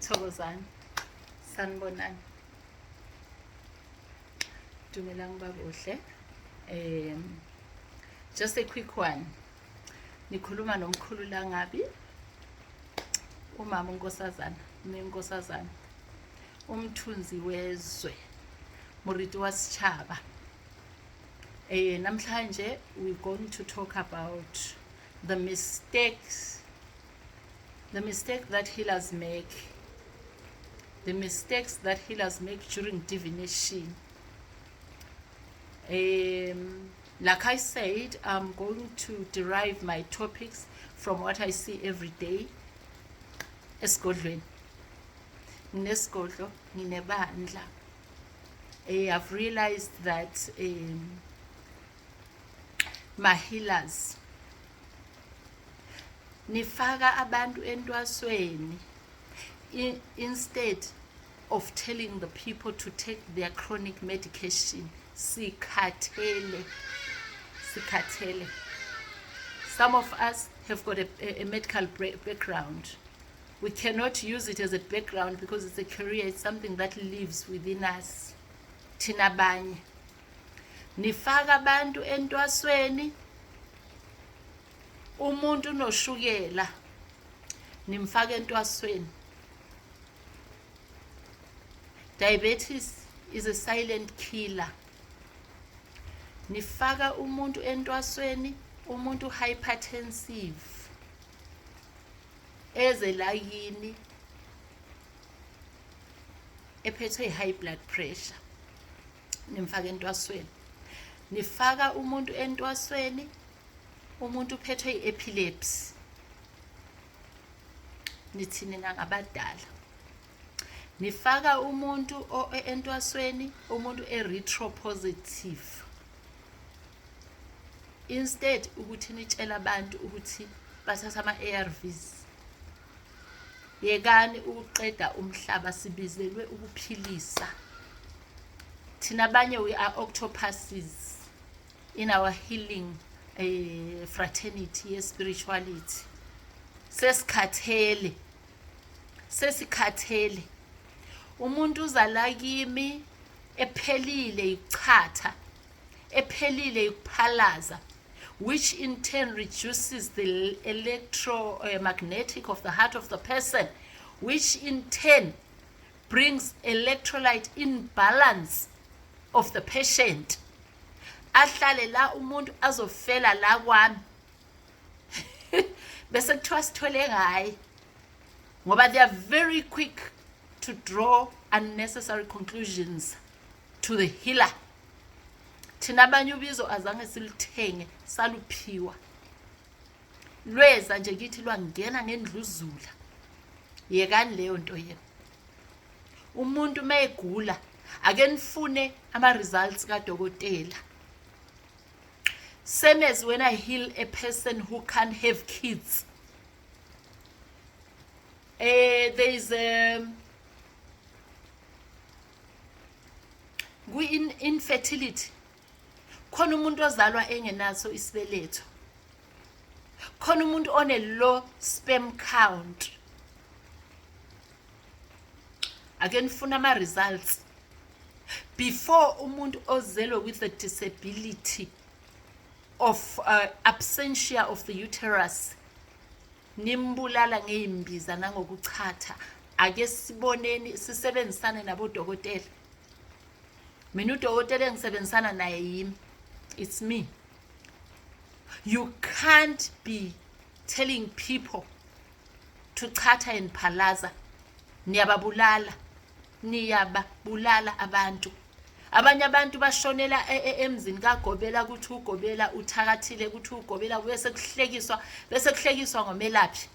Thokozani, sanibonani. Dumelang babuhle. Just a quick one. Nikhuluma nomkhulu la ngabi. Umama uNkosazana, neNkosazana. Umthunzi wezwe. Muriti wasitshaba. Namhlanje we're going to talk about the mistake that healers make. The mistakes that healers make during divination. Like I said, I'm going to derive my topics from what I see every day. Esigodlweni. Nesigodlo nginebandla. I've realized that my healers nifaka abantu entwasweni instead of telling the people to take their chronic medication. Sikhathele. Some of us have got a medical background. We cannot use it as a background because it's a career, it's something that lives within us. Thina banye nifaka abantu entwasweni, umuntu noshukela nimfaka entwasweni. Diabetes is a silent killer. Nifaka umuntu entwasweni, umuntu hypertensive. Eze la yini ephethwe high blood pressure. Nimfaka entwasweni. Nifaka umuntu entwasweni, umuntu uphethwe epilepsy. Nithini ngabadala. Nifaka umuntu entwasweni, umuntu erythropositive. Instead ukuthi nitshela abantu ukuthi bathatha ama-ARVs. Yekani ukuqeda umhlaba, sibizelwe ukuphilisa. Thina abanye we are octopuses in our healing fraternity spirituality. Sesikhathele. Umuntu uzala kimi ephelile ichatha, ephelile iphalaza, which in turn reduces the electromagnetic of the heart of the person, which in turn brings electrolyte imbalance of the patient. Ahlale la umuntu azofela la kwami. Bese kuthiwa sithole ngaye. Ngoba they are very quick to draw unnecessary conclusions to the healer. Thina abanye ubizo azange silithenge saluphiwa. Lweza nje kithi lwangena ngendluzula. Yekani leyo nto yena. Umuntu mayegula ake nifune ama results kadokotela. Same as when I heal a person who can't have kids. There is infertility. Khona umuntu ozalwa engenaso isibeletho. Khona umuntu one low sperm count. Again funa ama results. Before umuntu ozelwe with a disability of absentia of the uterus, nimbulala ngeimbiza nangokuchatha. Ake siboneni sisebenzisane nabodokotela. Mina udokotela engisebenzisana naye yimi. It's me. You can't be telling people to chatha and phalaza. Niyababulala abantu. Abanye abantu bashonela emzini kaGobela kuthi uGobela uthakathile kuthi uGobela bese kuhlekiswa ngomelaphi.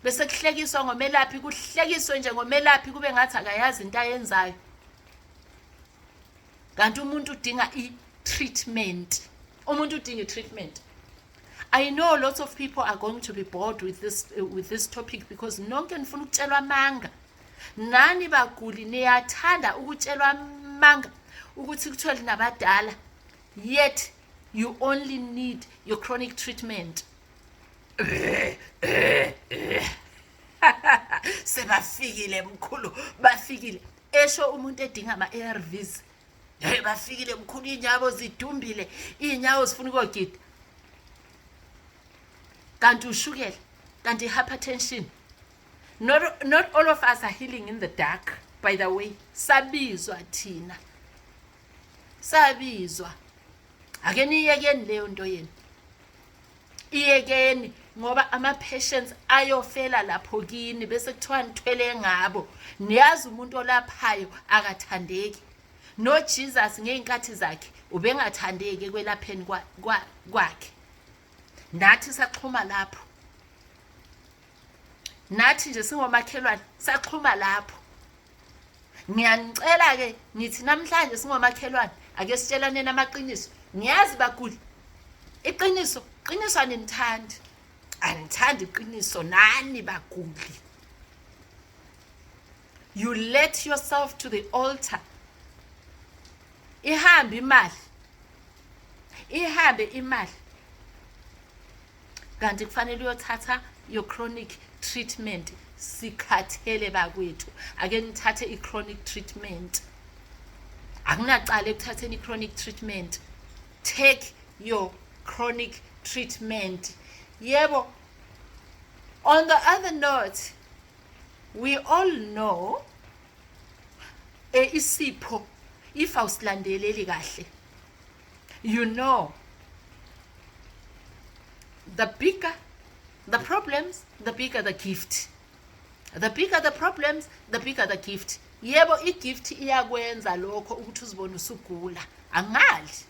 Bese kuhlekiswa ngomelaphi, kuhlekiswe nje ngomelaphi kube ngathi akayazi into ayenzayo. Kanti umuntu udinga treatment. Umuntu udinga treatment. I know lots of people are going to be bored with this topic because nonke nifuna ukutshelwa amanga. Nani baguli niyathanda ukutshelwa amanga ukuthi kuthiwa linabadala, yet you only need your chronic treatment. bafikile mkhulu bafikile esho umuntu edinga ama-ARVs bafikile mkhulu inyawo zidumbile inyawo zifuna ukogida kanti ushukela kanti hypertension. Not all of us are healing in the dark, by the way. Sabizwa thina. Sabizwa. Ake niyekeni leyo nto yenu. Iyekeni ngoba ama-patients ayofela lapho kini bese kuthiwa nithwele ngabo. Niyazi umuntu olaphayo akathandeki. No Jesus ngeyinkathi zakhe ubengathandeki kwelapheni kwakhe. Nathi saxhuma lapho. Nathi nje singomakhelwane saxhuma lapho. Ngiyanicela ke ngithi namhlanje singomakhelwane ake sitshelane namaqiniso. Ngiyazi baguli. Iqiniso anithandi. Anithandi iqiniso nani baguli. You let yourself to the altar. Ihambe imali. Kanti kufanele uyothatha your chronic treatment. Sikhathele bakwethu. Ake nithathe i-chronic treatment. Akunacala ekuthatheni i-chronic treatment. Take your chronic treatment. Yebo. On the other note, we all know isipho if awusilandeleli kahle. You know, the bigger the problems, the bigger the gift. The bigger the problems, the bigger the gift. Yebo igift iyakwenza lokho ukuthi uzibone usugula. Angali.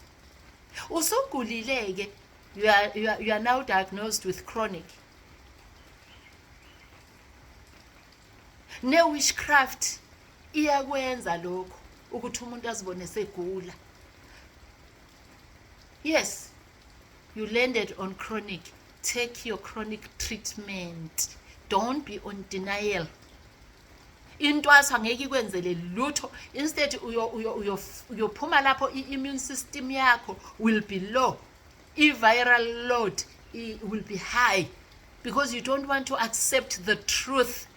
Usugulileke, you are now diagnosed with chronic. Ne witchcraft iyakwenza lokho ukuthi umuntu azibone segula. Yes, you landed on chronic. Take your chronic treatment. Don't be on denial. Intwaso angeke ikwenzele lutho. Instead uyophuma lapho i-immune system yakho will be low. I-viral load will be high because you don't want to accept the truth.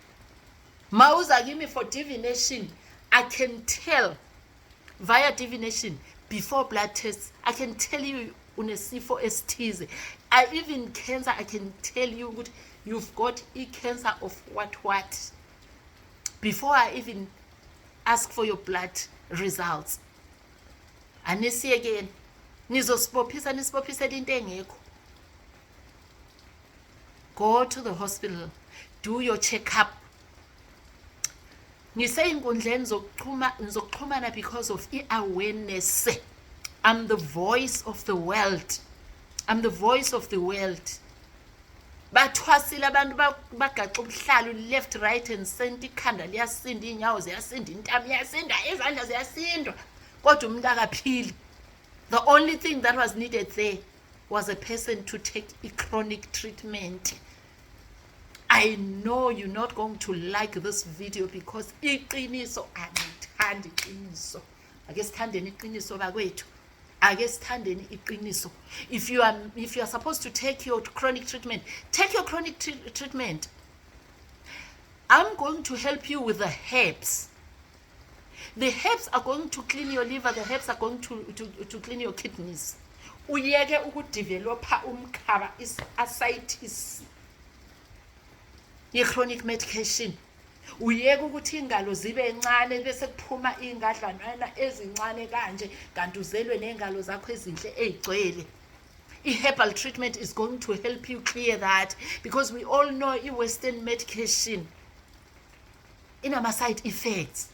Mauza kimi for divination. I can tell via divination before blood tests. I can tell you unesifo esithize. I even cancer, I can tell you you've got cancer of what before I even ask for your blood results. Anisi again nizosibophisa nisibophisela into engekho. Go to the hospital, do your checkup. Ngisey'inkundleni zokuxhumana because of awareness. I'm the voice of the world. I'm the voice of the world. Bathwasile abantu bagaxa ubuhlalu left right and center, ikhanda liyasinda, inyawo ziyasinda, intamo iyasinda, izandla ziyasindwa. Kodwa umuntu akaphili. The only thing that was needed there was a person to take a chronic treatment. I know you're not going to like this video because iqiniso anithandi iqiniso. Ake sithandeni iqiniso bakwethu. Ake sithandeni iqiniso. If you are supposed to take your chronic treatment, take your chronic treatment. I'm going to help you with the herbs. The herbs are going to clean your liver. The herbs are going to clean your kidneys. Uyeke ukudevelopa umkhaba ascites. Chronic medication. Uyeke ukuthi ingalo zibe encane bese kuphuma ingadlanwana ezincane kanje kanti uzelwe nengalo zakho ezinhle ezigcwele. I-herbal treatment is going to help you clear that because we all know i-Western medication inama side effects.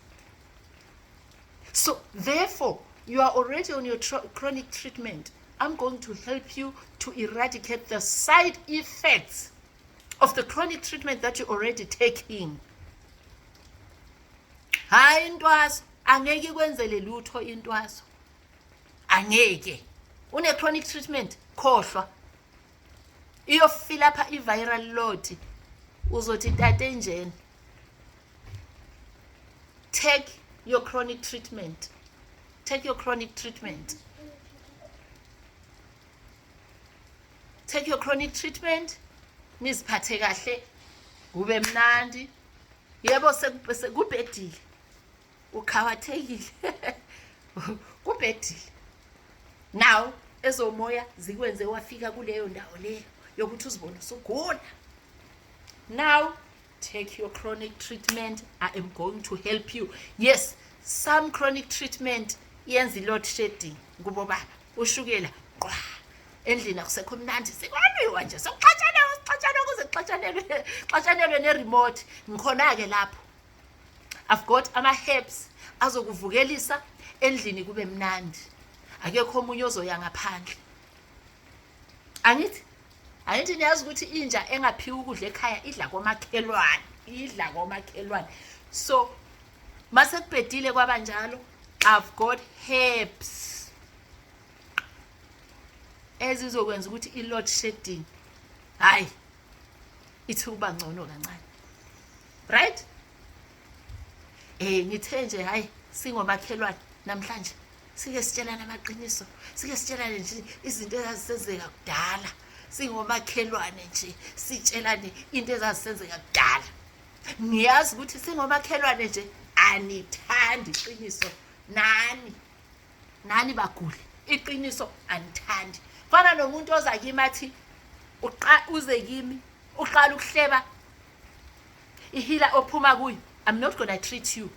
So therefore, you are already on your chronic treatment. I'm going to help you to eradicate the side effects of the chronic treatment that you're already taking. Hayi intwaso angeke ikwenzele lutho intwaso. Angeke. Une chronic treatment khohlwa. Iyofila lapha i-viral load. Uzothi tate njeni. Take your chronic treatment. Take your chronic treatment. Take your chronic treatment. Niziphathe kahle. Ube mnandi. yebo sekubhedile ukhawathekile kubhedile now ezomoya zikwenze wafika kuleyo ndawo leyo yokuthi uzibone usugula. Now take your chronic treatment. I am going to help you. Yes, some chronic treatment yenza load shedding kubo baba ushukela qwa endlini akusekho mnandi sikwaniwa nje sokuxatshana kuze xatshanelwe ne-remote. Ngikhona ke lapho I've got ama-herbs azokuvukelisa endlini kube mnandi, akekho omunye ozoya ngaphandle. Angithi niyazi ukuthi inja engaphiwa ukudla ekhaya idla komakhelwane. So masekubhedile kwabanjalo, I've got herbs ezizokwenza ukuthi i-load shedding hayi ithi uba ngcono kancane, right? Ngithe nje hayi singomakhelwane namhlanje sike sitshelana amaqiniso, sike sitshelane nje izinto ezazisenzeka kudala. Singomakhelwane nje sitshelane into ezazisenzeka kudala. Ngiyazi ukuthi singomakhelwane nje anithandi iqiniso nani baguli, iqiniso anithandi. Fana nomuntu oza kimi athi uze kimi uqala ukuhleba ihila ophuma kuyo, I'm not going to treat you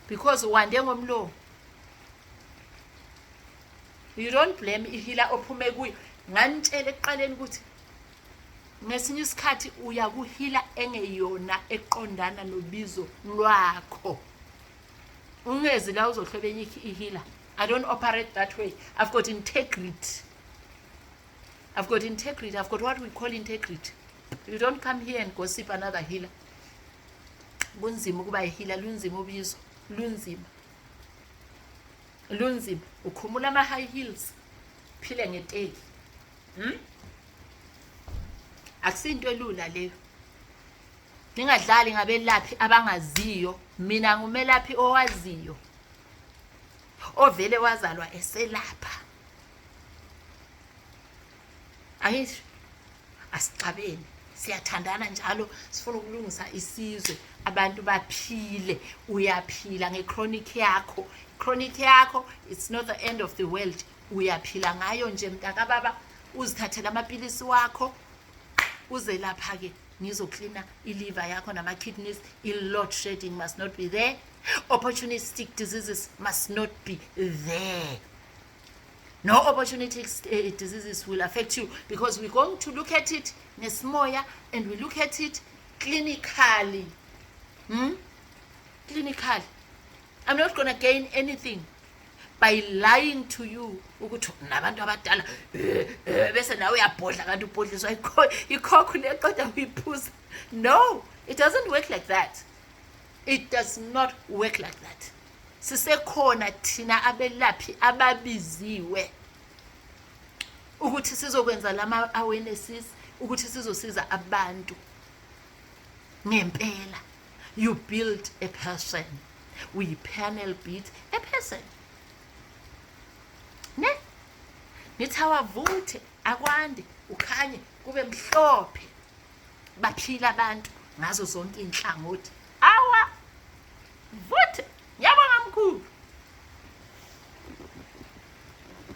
because wande ngomlomo. You don't blame ihila ophume kuyo. Nganitshela ekuqaleni ukuthi ngesinye isikhathi uya kuhila engeyona eqondana nobizo lwakho. Ungezi la uzohlobenya ihila. I don't operate that way. I've got integrity. I've got what we call integrity. You don't come here and gossip another healer. Kunzima ukuba ihila, lunzima ubizo, lunzima. Ukhumula ama-high heels, phile ngeteki. Akusinto elula leyo. Ningadlali ngabelaphi abangaziyo. Mina ngumelaphi owaziyo, ovele wazalwa eselapha. Angithi asicabeni, siyathandana njalo, sifuna ukulungisa isizwe, abantu baphile, uyaphila ngechronic yakho. Chronic yakho, it's not the end of the world. Uyaphila ngayo nje mntaka baba, uzithathela amapilisi wakho, uze lapha ke ngizoklina iliver yakho nama-kidneys. I-load shedding must not be there. Opportunistic diseases must not be there. No opportunistic diseases will affect you because we're going to look at it nesmoya and we look at it clinically. Clinically. I'm not going to gain anything by lying to you ukuthi nabantu abadala bese nawe uyabhodla kanti ubhodliswa ikhokho leqoda uyiphuza. No, it doesn't work like that. It does not work like that. Sisekhona thina abelaphi ababiziwe ukuthi sizokwenza lama awarenesses, ukuthi sizosiza abantu ngempela. You build a person, we panel beat a person. Ne nithi awavuthe akwande ukhanye kube mhlophe, baphila abantu ngazo zonke inhlangothi